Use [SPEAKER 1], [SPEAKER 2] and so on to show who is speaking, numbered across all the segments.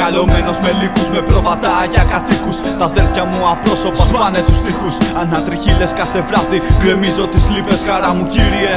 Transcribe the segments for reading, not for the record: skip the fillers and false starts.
[SPEAKER 1] Μεγαλωμένος με λύκους, με πρόβατα για κατοίκους. Τα αδέρφια μου απρόσωπα σπάνε τους τοίχους. Ανατριχίλες κάθε βράδυ, γκρεμίζω τις λύπες. Χαρά μου Κύριε,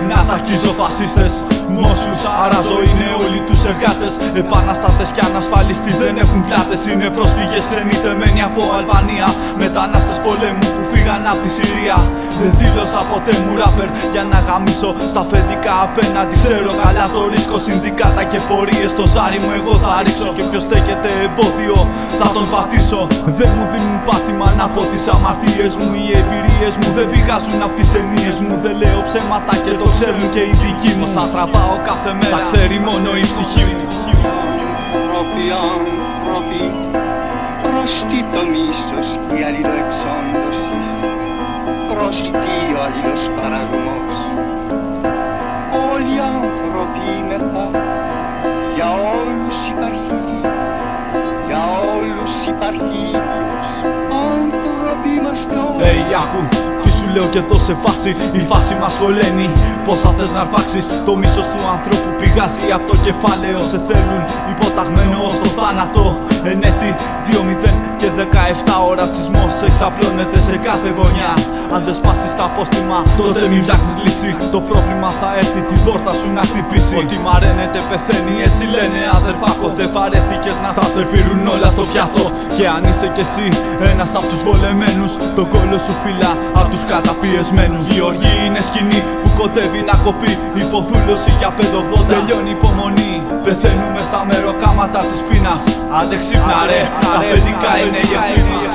[SPEAKER 1] να τακίζω φασίστες, μόσους, αράζω είναι όλοι τους εργάτες. Επαναστάτες κι ανασφάλιστοι δεν έχουν πλάτες. Είναι πρόσφυγες ξενιτεμένοι από Αλβανία, μετανάστες πολέμου που φύγαν από τη Συρία. Δεν δήλωσα ποτέ μου ράπερ για να γαμίσω στα αφεντικά απέναντι. Ξέρω καλά το ρίσκο, συνδικάτα και πορείες. Το ζάρι μου εγώ θα ρίξω και ποιος στέκεται εμπόδιο θα τον πατήσω. Δεν μου δίνουν πάτημα να πω τις αμαρτίες μου. Οι εμπειρίες μου δεν πηγάζουν από τις ταινίες μου. Δεν λέω ψέματα και το ξέρουν και οι δικοί μου. Θα τραβάω κάθε μέρα, θα ξέρει μόνο η ψυχή μου.
[SPEAKER 2] Άνθρωποι, χρωστή το μίσος και η αλληλοεξόντωση, χρωστή ο αλληλοσπαραγμός. Όλοι οι άνθρωποι ημεθα, για όλους υπάρχει, για όλους υπάρχει Υιός. Άνθρωποι είμαστε όλοι.
[SPEAKER 1] Άκου, τι σου λέω και εδώ σε φάση, η φάση μας χωλαίνει. Πόσα θες να αρπάξεις, το μίσος του ανθρώπου πηγάζει από το κεφάλαιο. Σε θέλουν υποταγμένο ως το θάνατο. Εν έτη 2-0 και 17 ο ρατσισμός εξαπλώνεται σε κάθε γωνιά. Αν δεν σπάσεις τα απόστημα, τότε μην ψάχνεις λύση. Το πρόβλημα θα έρθει την πόρτα σου να χτυπήσει. Ότι μαραίνεται πεθαίνει, έτσι λένε αδερφάκο. Δεν βαρέθηκες να στα σερβίρουν όλα στο πιάτο. Και αν είσαι κι εσύ ένας απ' τους βολεμένους, το κόλλο σου φύλλα απ' τους καταπιεσμένους. Η οργή είναι σκηνή που κοντεύει να κοπεί. Υποδούλωση για 580, τελειώνει υπομονή. Πεθαίνουμε στα μεροκάματα της πείνας. Άντε ξύπνα ρε, τα αφεντικά είναι οι εχθροί μας.